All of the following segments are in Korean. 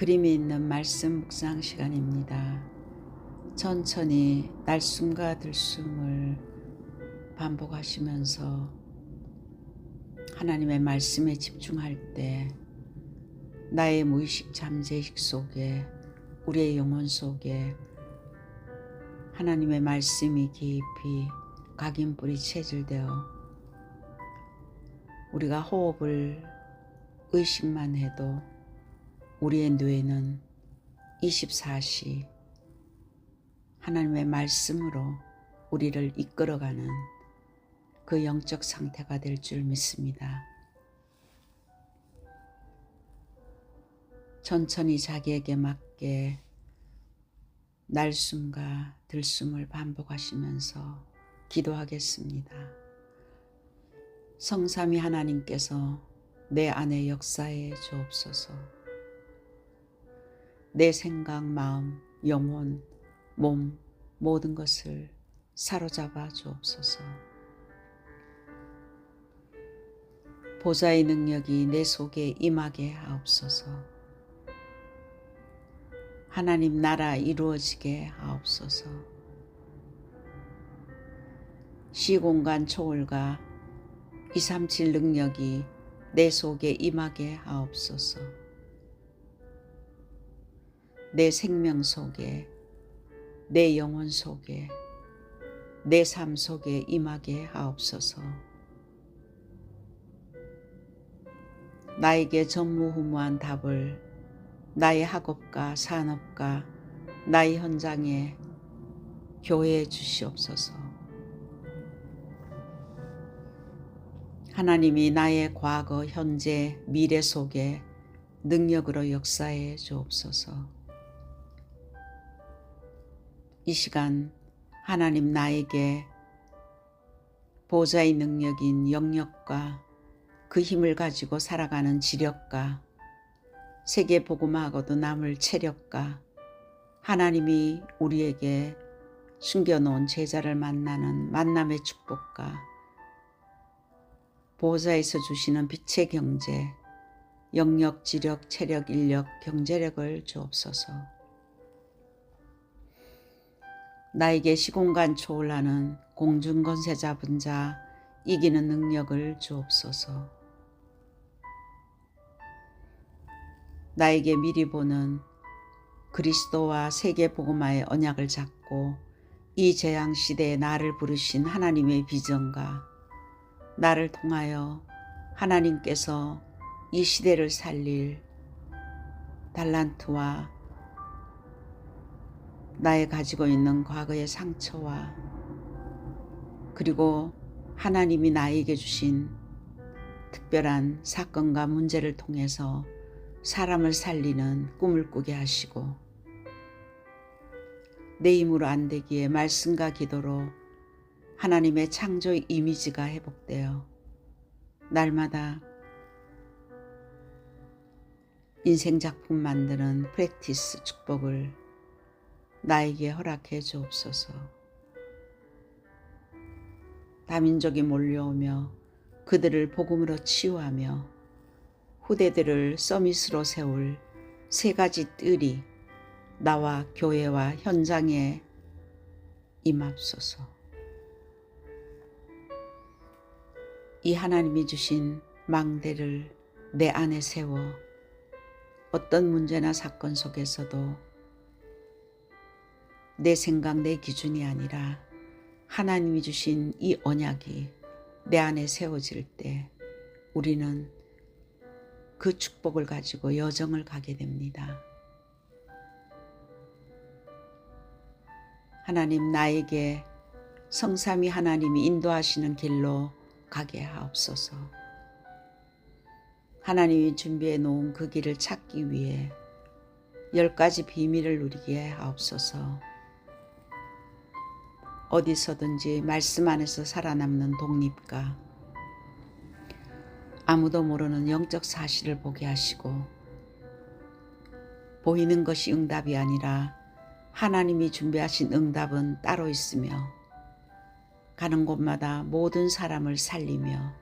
그림이 있는 말씀 묵상 시간입니다. 천천히 날숨과 들숨을 반복하시면서 하나님의 말씀에 집중할 때 나의 무의식 잠재의식 속에, 우리의 영혼 속에 하나님의 말씀이 깊이 각인뿌리 체질되어 우리가 호흡을 의식만 해도 우리의 뇌는 24시 하나님의 말씀으로 우리를 이끌어가는 그 영적 상태가 될 줄 믿습니다. 천천히 자기에게 맞게 날숨과 들숨을 반복하시면서 기도하겠습니다. 성삼위 하나님께서 내 안에 역사해 주옵소서. 내 생각, 마음, 영혼, 몸 모든 것을 사로잡아 주옵소서. 보좌의 능력이 내 속에 임하게 하옵소서. 하나님 나라 이루어지게 하옵소서. 시공간 초월과 237 능력이 내 속에 임하게 하옵소서. 내 생명 속에, 내 영혼 속에, 내 삶 속에 임하게 하옵소서. 나에게 전무후무한 답을 나의 학업과 산업과 나의 현장에 교회해 주시옵소서. 하나님이 나의 과거, 현재, 미래 속에 능력으로 역사해 주옵소서. 이 시간 하나님 나에게 보좌의 능력인 영역과 그 힘을 가지고 살아가는 지력과 세계 복음하고도 남을 체력과 하나님이 우리에게 숨겨놓은 제자를 만나는 만남의 축복과 보좌에서 주시는 빛의 경제, 영역, 지력, 체력, 인력, 경제력을 주옵소서. 나에게 시공간 초월하는 공중권세 잡은 자 이기는 능력을 주옵소서. 나에게 미리 보는 그리스도와 세계복음화의 언약을 잡고 이 재앙시대에 나를 부르신 하나님의 비전과 나를 통하여 하나님께서 이 시대를 살릴 달란트와 나의 가지고 있는 과거의 상처와 그리고 하나님이 나에게 주신 특별한 사건과 문제를 통해서 사람을 살리는 꿈을 꾸게 하시고 내 힘으로 안 되기에 말씀과 기도로 하나님의 창조의 이미지가 회복되어 날마다 인생작품 만드는 프랙티스 축복을 나에게 허락해 주옵소서. 다민족이 몰려오며 그들을 복음으로 치유하며 후대들을 서밋으로 세울 세 가지 뜰이 나와 교회와 현장에 임합소서. 이 하나님이 주신 망대를 내 안에 세워 어떤 문제나 사건 속에서도 내 생각, 내 기준이 아니라 하나님이 주신 이 언약이 내 안에 세워질 때 우리는 그 축복을 가지고 여정을 가게 됩니다. 하나님 나에게 성삼위 하나님이 인도하시는 길로 가게 하옵소서. 하나님이 준비해 놓은 그 길을 찾기 위해 10가지 비밀을 누리게 하옵소서. 어디서든지 말씀 안에서 살아남는 독립과 아무도 모르는 영적 사실을 보게 하시고 보이는 것이 응답이 아니라 하나님이 준비하신 응답은 따로 있으며 가는 곳마다 모든 사람을 살리며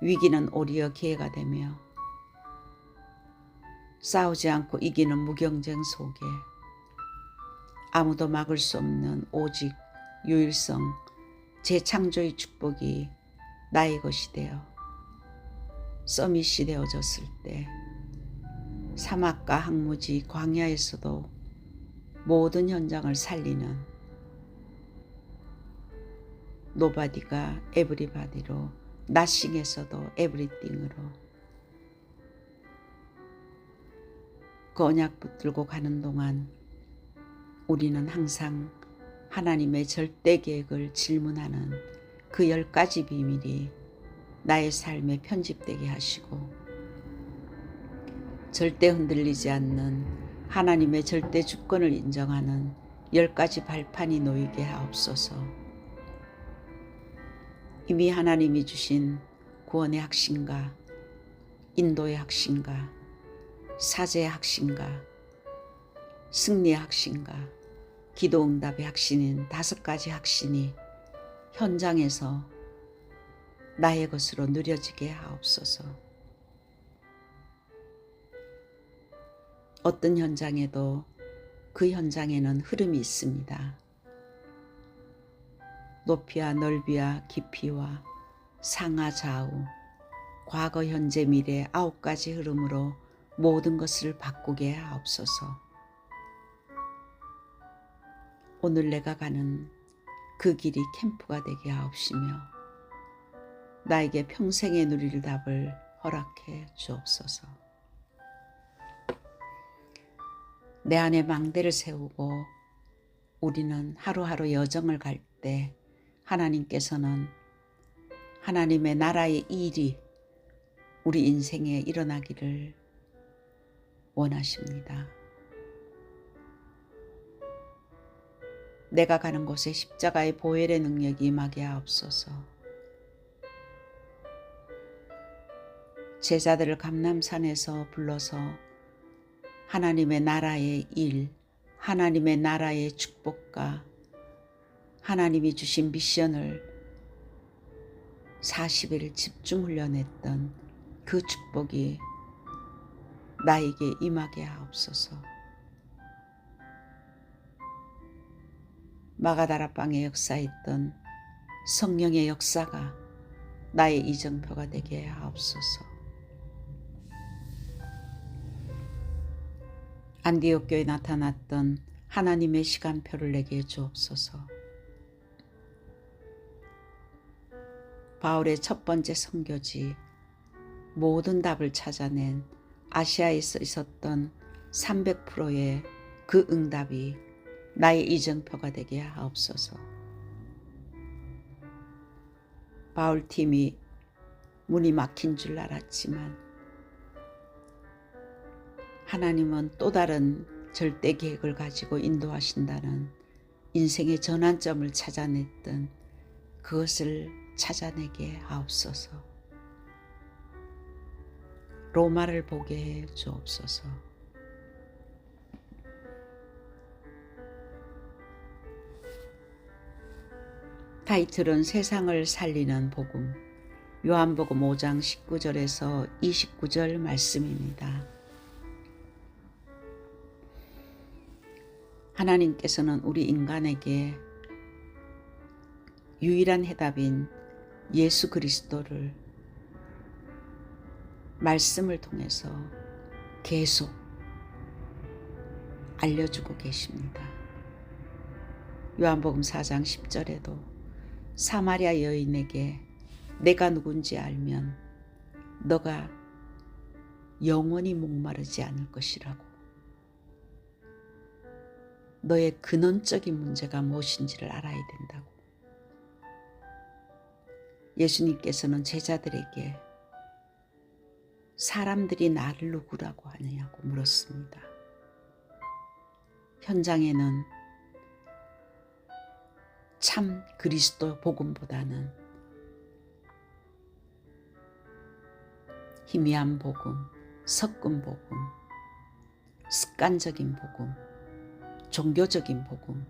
위기는 오히려 기회가 되며 싸우지 않고 이기는 무경쟁 속에 아무도 막을 수 없는 오직 유일성 재창조의 축복이 나의 것이 되어 서밋이 되어졌을 때 사막과 항무지 광야에서도 모든 현장을 살리는 노바디가 에브리바디로 나싱에서도 에브리띵으로 그 언약 붙들고 가는 동안 우리는 항상 하나님의 절대 계획을 질문하는 그 10가지 비밀이 나의 삶에 편집되게 하시고 절대 흔들리지 않는 하나님의 절대 주권을 인정하는 10가지 발판이 놓이게 하옵소서. 이미 하나님이 주신 구원의 확신과 인도의 확신과 사제의 확신과 승리의 확신과 기도응답의 확신인 5가지 확신이 현장에서 나의 것으로 누려지게 하옵소서. 어떤 현장에도 그 현장에는 흐름이 있습니다. 높이와 넓이와 깊이와 상하 좌우 과거 현재 미래 9가지 흐름으로 모든 것을 바꾸게 하옵소서. 오늘 내가 가는 그 길이 캠프가 되게 하옵시며 나에게 평생에 누릴 답을 허락해 주옵소서. 내 안에 망대를 세우고 우리는 하루하루 여정을 갈 때 하나님께서는 하나님의 나라의 일이 우리 인생에 일어나기를 원하십니다. 내가 가는 곳에 십자가의 보혈의 능력이 임하게 하옵소서. 제자들을 감람산에서 불러서 하나님의 나라의 일, 하나님의 나라의 축복과 하나님이 주신 미션을 40일 집중 훈련했던 그 축복이 나에게 임하게 하옵소서. 마가다라방에 역사했던 성령의 역사가 나의 이정표가 되게 하옵소서. 안디옥 교회에 나타났던 하나님의 시간표를 내게 주옵소서. 바울의 첫 번째 선교지 모든 답을 찾아낸 아시아에서 있었던 300%의 그 응답이 나의 이정표가 되게 하옵소서. 바울팀이 문이 막힌 줄 알았지만 하나님은 또 다른 절대 계획을 가지고 인도하신다는 인생의 전환점을 찾아냈던 그것을 찾아내게 하옵소서. 로마를 보게 해 주옵소서. 타이틀은 세상을 살리는 복음, 요한복음 5장 19절에서 29절 말씀입니다. 하나님께서는 우리 인간에게 유일한 해답인 예수 그리스도를 말씀을 통해서 계속 알려주고 계십니다. 요한복음 4장 10절에도 사마리아 여인에게 내가 누군지 알면 너가 영원히 목마르지 않을 것이라고, 너의 근원적인 문제가 무엇인지를 알아야 된다고. 예수님께서는 제자들에게 사람들이 나를 누구라고 하느냐고 물었습니다. 현장에는 참 그리스도 복음보다는 희미한 복음, 섞은 복음, 습관적인 복음, 종교적인 복음,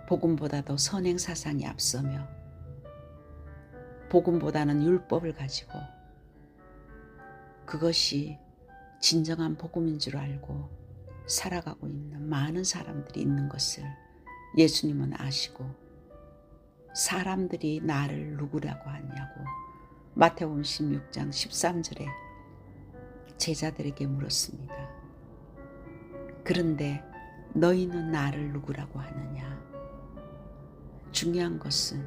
복음보다도 선행사상이 앞서며 복음보다는 율법을 가지고 그것이 진정한 복음인 줄 알고 살아가고 있는 많은 사람들이 있는 것을 예수님은 아시고 사람들이 나를 누구라고 하냐고 마태복음 16장 13절에 제자들에게 물었습니다. 그런데 너희는 나를 누구라고 하느냐? 중요한 것은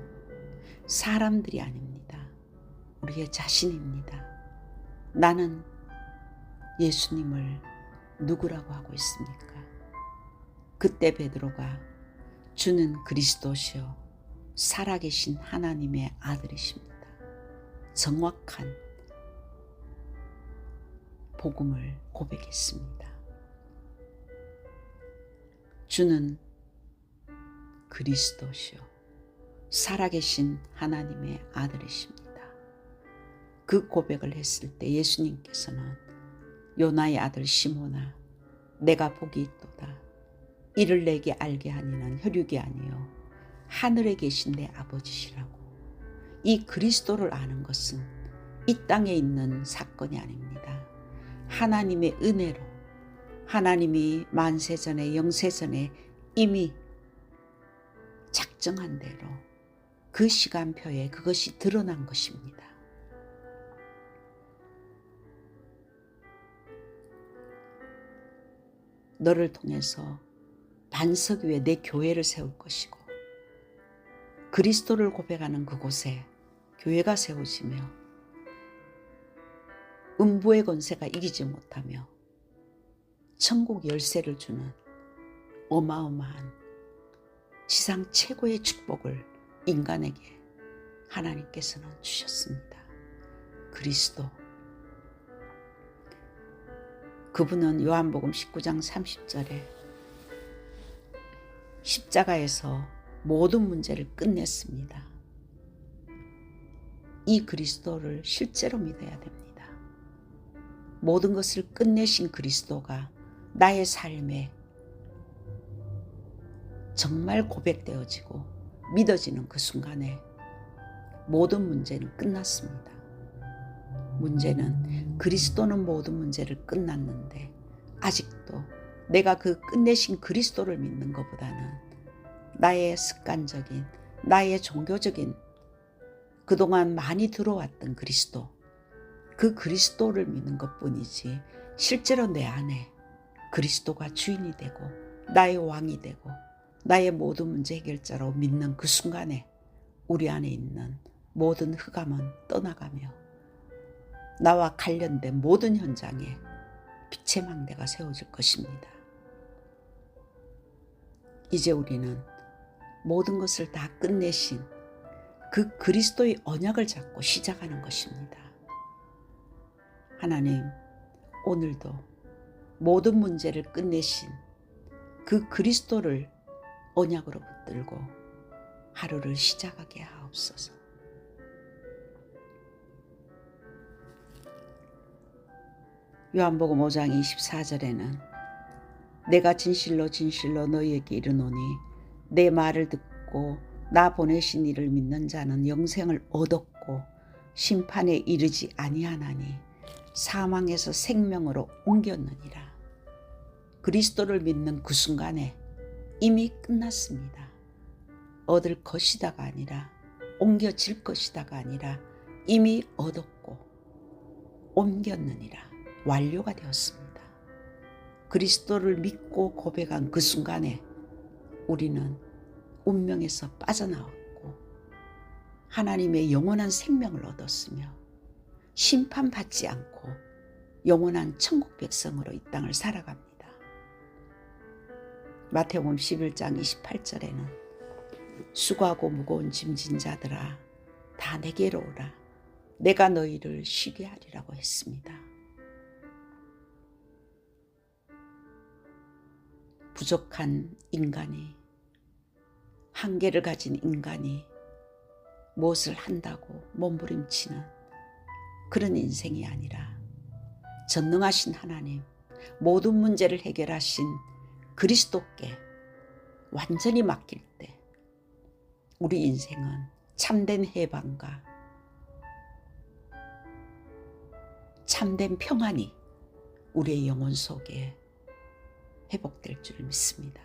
사람들이 아닙니다. 우리의 자신입니다. 나는 예수님을 누구라고 하고 있습니까? 그때 베드로가 주는 그리스도시요 살아계신 하나님의 아들이십니다. 정확한 복음을 고백했습니다. 주는 그리스도시요 살아계신 하나님의 아들이십니다. 그 고백을 했을 때 예수님께서는 요나의 아들 시몬아 내가 복이 있도다. 이를 내게 알게 하니는 혈육이 아니요 하늘에 계신 내 아버지시라고. 이 그리스도를 아는 것은 이 땅에 있는 사건이 아닙니다. 하나님의 은혜로 하나님이 만세전에 영세전에 이미 작정한 대로 그 시간표에 그것이 드러난 것입니다. 너를 통해서 반석 위에 내 교회를 세울 것이고 그리스도를 고백하는 그곳에 교회가 세워지며 음부의 권세가 이기지 못하며 천국 열쇠를 주는 어마어마한 지상 최고의 축복을 인간에게 하나님께서는 주셨습니다. 그리스도. 그분은 요한복음 19장 30절에 십자가에서 모든 문제를 끝냈습니다. 이 그리스도를 실제로 믿어야 됩니다. 모든 것을 끝내신 그리스도가 나의 삶에 정말 고백되어지고 믿어지는 그 순간에 모든 문제는 끝났습니다. 문제는 그리스도는 모든 문제를 끝났는데 아직도 내가 그 끝내신 그리스도를 믿는 것보다는 나의 습관적인 나의 종교적인 그동안 많이 들어왔던 그리스도 그 그리스도를 믿는 것뿐이지 실제로 내 안에 그리스도가 주인이 되고 나의 왕이 되고 나의 모든 문제 해결자로 믿는 그 순간에 우리 안에 있는 모든 흑암은 떠나가며 나와 관련된 모든 현장에 빛의 망대가 세워질 것입니다. 이제 우리는 모든 것을 다 끝내신 그 그리스도의 언약을 잡고 시작하는 것입니다. 하나님, 오늘도 모든 문제를 끝내신 그 그리스도를 언약으로 붙들고 하루를 시작하게 하옵소서. 요한복음 5장 24절에는 내가 진실로 진실로 너희에게 이르노니 내 말을 듣고 나 보내신 이를 믿는 자는 영생을 얻었고 심판에 이르지 아니하나니 사망에서 생명으로 옮겼느니라. 그리스도를 믿는 그 순간에 이미 끝났습니다. 얻을 것이다가 아니라 옮겨질 것이다가 아니라 이미 얻었고 옮겼느니라. 완료가 되었습니다. 그리스도를 믿고 고백한 그 순간에 우리는 운명에서 빠져나왔고 하나님의 영원한 생명을 얻었으며 심판받지 않고 영원한 천국 백성으로 이 땅을 살아갑니다. 마태복음 11장 28절에는 수고하고 무거운 짐진 자들아 다 내게로 오라 내가 너희를 쉬게 하리라고 했습니다. 부족한 인간이 한계를 가진 인간이 무엇을 한다고 몸부림치는 그런 인생이 아니라 전능하신 하나님 모든 문제를 해결하신 그리스도께 완전히 맡길 때 우리 인생은 참된 해방과 참된 평안이 우리의 영혼 속에 회복될 줄 믿습니다.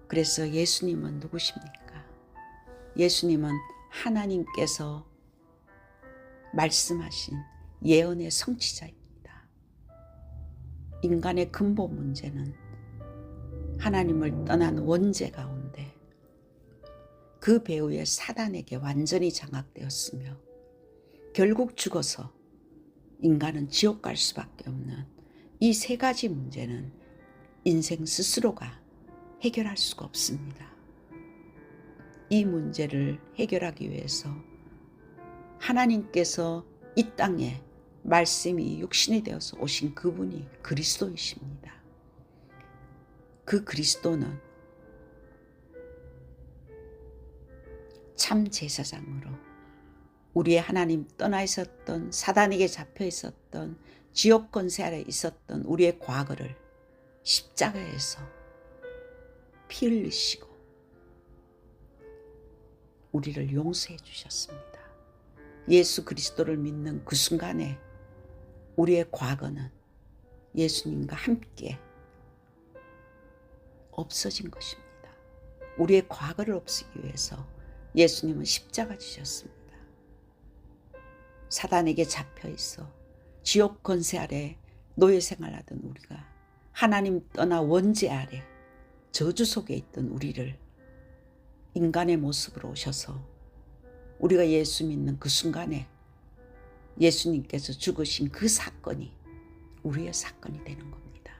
그래서 예수님은 누구십니까? 예수님은 하나님께서 말씀하신 예언의 성취자입니다. 인간의 근본 문제는 하나님을 떠난 원죄 가운데 그 배후에 사단에게 완전히 장악되었으며 결국 죽어서 인간은 지옥 갈 수밖에 없는 이 세 가지 문제는 인생 스스로가 해결할 수가 없습니다. 이 문제를 해결하기 위해서 하나님께서 이 땅에 말씀이 육신이 되어서 오신 그분이 그리스도이십니다. 그 그리스도는 참 제사장으로 우리의 하나님 떠나 있었던 사단에게 잡혀 있었던 지옥 권세 아래 있었던 우리의 과거를 십자가에서 피 흘리시고 우리를 용서해 주셨습니다. 예수 그리스도를 믿는 그 순간에 우리의 과거는 예수님과 함께 없어진 것입니다. 우리의 과거를 없애기 위해서 예수님은 십자가 지셨습니다. 사단에게 잡혀 있어 지옥 권세 아래 노예 생활하던 우리가 하나님 떠나 원죄 아래 저주 속에 있던 우리를 인간의 모습으로 오셔서 우리가 예수 믿는 그 순간에 예수님께서 죽으신 그 사건이 우리의 사건이 되는 겁니다.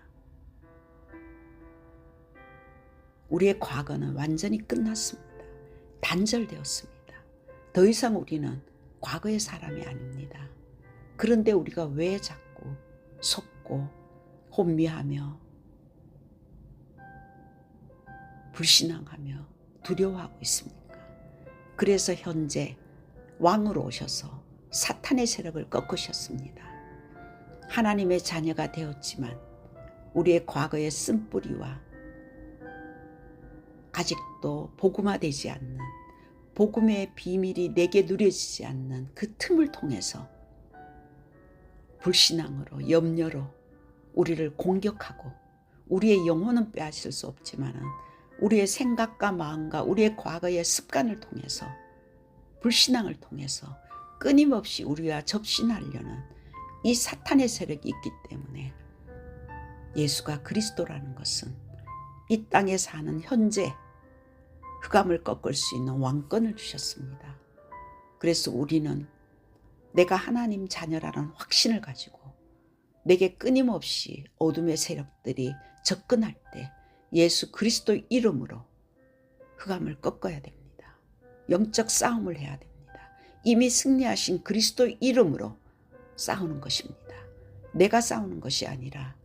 우리의 과거는 완전히 끝났습니다. 단절되었습니다. 더 이상 우리는 과거의 사람이 아닙니다. 그런데 우리가 왜 자꾸 속고 혼미하며 불신앙하며 두려워하고 있습니까? 그래서 현재 왕으로 오셔서 사탄의 세력을 꺾으셨습니다. 하나님의 자녀가 되었지만 우리의 과거의 쓴뿌리와 아직도 복음화되지 않는 복음의 비밀이 내게 누려지지 않는 그 틈을 통해서 불신앙으로 염려로 우리를 공격하고 우리의 영혼은 빼앗을 수 없지만 우리의 생각과 마음과 우리의 과거의 습관을 통해서 불신앙을 통해서 끊임없이 우리와 접신하려는 이 사탄의 세력이 있기 때문에 예수가 그리스도라는 것은 이 땅에 사는 현재 흑암을 꺾을 수 있는 왕권을 주셨습니다. 그래서 우리는 내가 하나님 자녀라는 확신을 가지고 내게 끊임없이 어둠의 세력들이 접근할 때 예수 그리스도의 이름으로 흑암을 꺾어야 됩니다. 영적 싸움을 해야 됩니다. 이미 승리하신 그리스도의 이름으로 싸우는 것입니다. 내가 싸우는 것이 아니라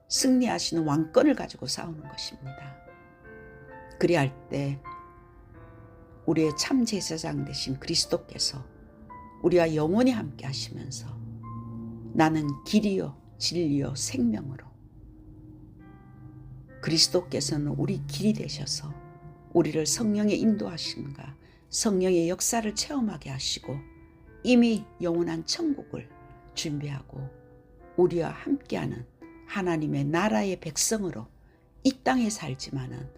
승리하시는 왕권을 가지고 싸우는 것입니다. 그리할 때 우리의 참 제사장 되신 그리스도께서 우리와 영원히 함께 하시면서 나는 길이요 진리요 생명으로 그리스도께서는 우리 길이 되셔서 우리를 성령의 인도하심과 성령의 역사를 체험하게 하시고 이미 영원한 천국을 준비하고 우리와 함께하는 하나님의 나라의 백성으로 이 땅에 살지만은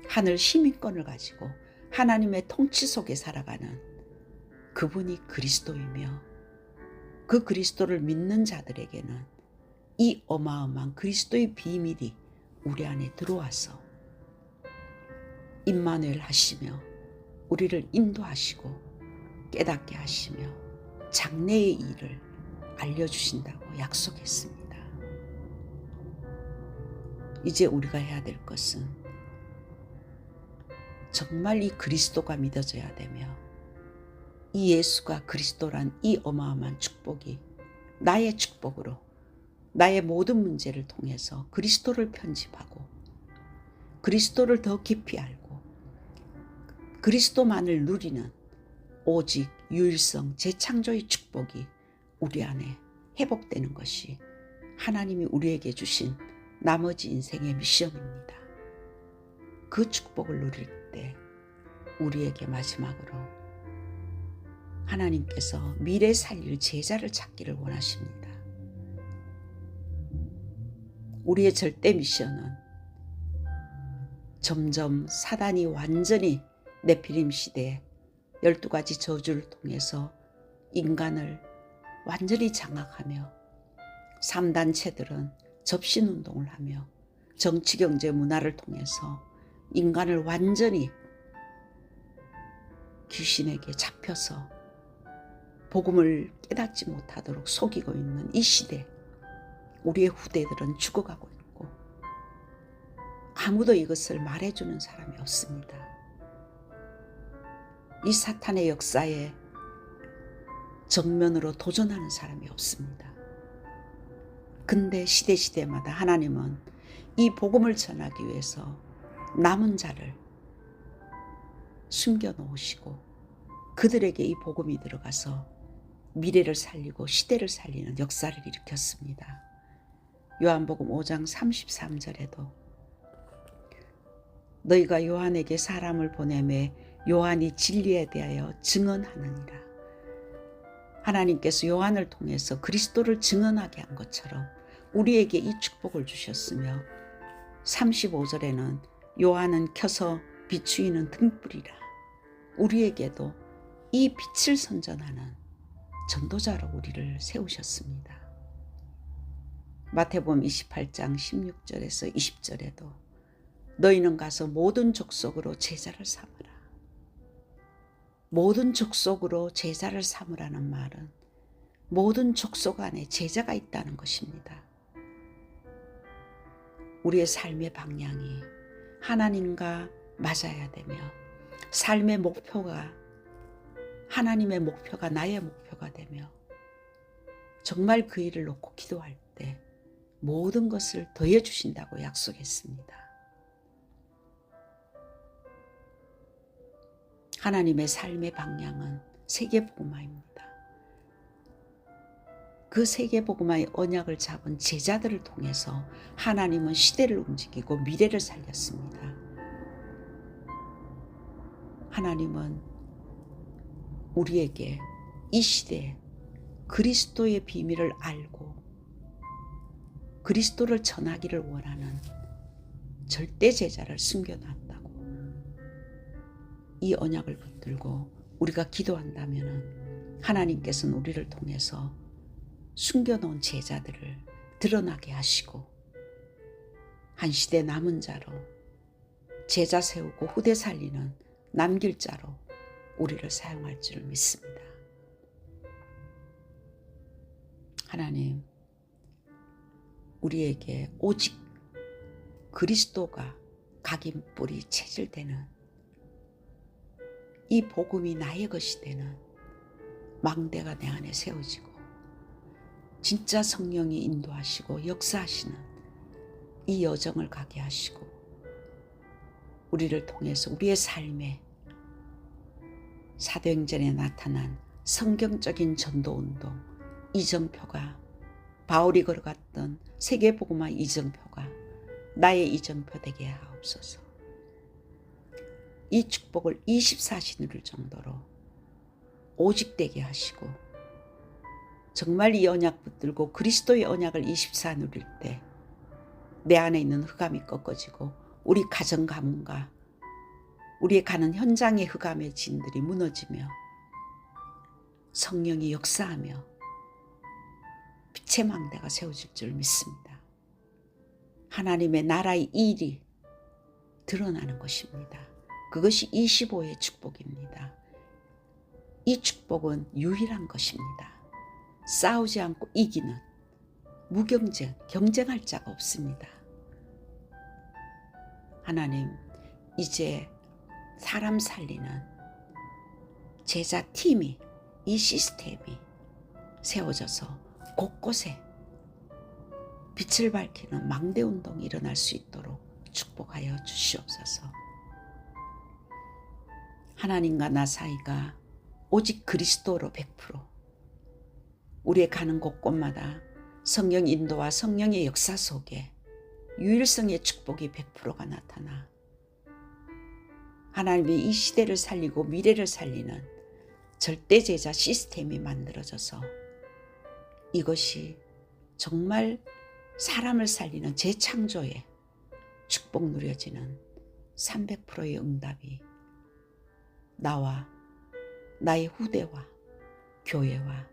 하늘 시민권을 가지고 하나님의 통치 속에 살아가는 그분이 그리스도이며 그 그리스도를 믿는 자들에게는 이 어마어마한 그리스도의 비밀이 우리 안에 들어와서 임마누엘 하시며 우리를 인도하시고 깨닫게 하시며 장래의 일을 알려주신다고 약속했습니다. 이제 우리가 해야 될 것은 정말 이 그리스도가 믿어져야 되며 이 예수가 그리스도란 이 어마어마한 축복이 나의 축복으로 나의 모든 문제를 통해서 그리스도를 편집하고 그리스도를 더 깊이 알고 그리스도만을 누리는 오직 유일성 재창조의 축복이 우리 안에 회복되는 것이 하나님이 우리에게 주신 나머지 인생의 미션입니다. 그 축복을 누릴 때 우리에게 마지막으로 하나님께서 미래 살릴 제자를 찾기를 원하십니다. 우리의 절대 미션은 점점 사단이 완전히 네피림 시대에 12가지 저주를 통해서 인간을 완전히 장악하며 3단체들은 접신운동을 하며 정치, 경제, 문화를 통해서 인간을 완전히 귀신에게 잡혀서 복음을 깨닫지 못하도록 속이고 있는 이 시대, 우리의 후대들은 죽어가고 있고 아무도 이것을 말해주는 사람이 없습니다. 이 사탄의 역사에 정면으로 도전하는 사람이 없습니다. 근데 시대마다 하나님은 이 복음을 전하기 위해서 남은 자를 숨겨놓으시고 그들에게 이 복음이 들어가서 미래를 살리고 시대를 살리는 역사를 일으켰습니다. 요한복음 5장 33절에도 너희가 요한에게 사람을 보내매 요한이 진리에 대하여 증언하느니라. 하나님께서 요한을 통해서 그리스도를 증언하게 한 것처럼 우리에게 이 축복을 주셨으며 35절에는 요한은 켜서 비추이는 등불이라. 우리에게도 이 빛을 선전하는 전도자로 우리를 세우셨습니다. 마태복음 28장 16절에서 20절에도 너희는 가서 모든 족속으로 제자를 삼으라. 모든 족속으로 제자를 삼으라는 말은 모든 족속 안에 제자가 있다는 것입니다. 우리의 삶의 방향이 하나님과 맞아야 되며 삶의 목표가 하나님의 목표가 나의 목표가 되며 정말 그 일을 놓고 기도할 때 모든 것을 더해 주신다고 약속했습니다. 하나님의 삶의 방향은 세계복음화입니다. 그 세계복음화의 언약을 잡은 제자들을 통해서 하나님은 시대를 움직이고 미래를 살렸습니다. 하나님은 우리에게 이 시대에 그리스도의 비밀을 알고 그리스도를 전하기를 원하는 절대 제자를 숨겨놨다고. 이 언약을 붙들고 우리가 기도한다면 하나님께서는 우리를 통해서 숨겨놓은 제자들을 드러나게 하시고 한 시대 남은 자로 제자 세우고 후대 살리는 남길 자로 우리를 사용할 줄 믿습니다. 하나님, 우리에게 오직 그리스도가 각인 뿌리 체질되는 이 복음이 나의 것이 되는 망대가 내 안에 세워지고 진짜 성령이 인도하시고 역사하시는 이 여정을 가게 하시고 우리를 통해서 우리의 삶에 사도행전에 나타난 성경적인 전도운동 이정표가 바울이 걸어갔던 세계복음화 이정표가 나의 이정표 되게 하옵소서. 이 축복을 24시 누릴 정도로 오직 되게 하시고 정말 이 언약 붙들고 그리스도의 언약을 24 누릴 때 내 안에 있는 흑암이 꺾어지고 우리 가정 가문과 우리의 가는 현장의 흑암의 진들이 무너지며 성령이 역사하며 빛의 망대가 세워질 줄 믿습니다. 하나님의 나라의 일이 드러나는 것입니다. 그것이 25의 축복입니다. 이 축복은 유일한 것입니다. 싸우지 않고 이기는 무경쟁, 경쟁할 자가 없습니다. 하나님, 이제 사람 살리는 제자 팀이 이 시스템이 세워져서 곳곳에 빛을 밝히는 망대운동이 일어날 수 있도록 축복하여 주시옵소서. 하나님과 나 사이가 오직 그리스도로 100% 우리의 가는 곳곳마다 성령 인도와 성령의 역사 속에 유일성의 축복이 100%가 나타나 하나님이 이 시대를 살리고 미래를 살리는 절대제자 시스템이 만들어져서 이것이 정말 사람을 살리는 재창조에 축복 누려지는 300%의 응답이 나와 나의 후대와 교회와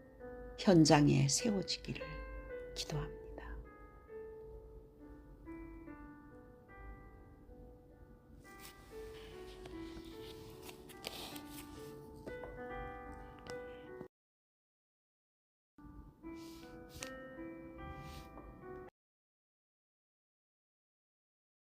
현장에 세워지기를 기도합니다.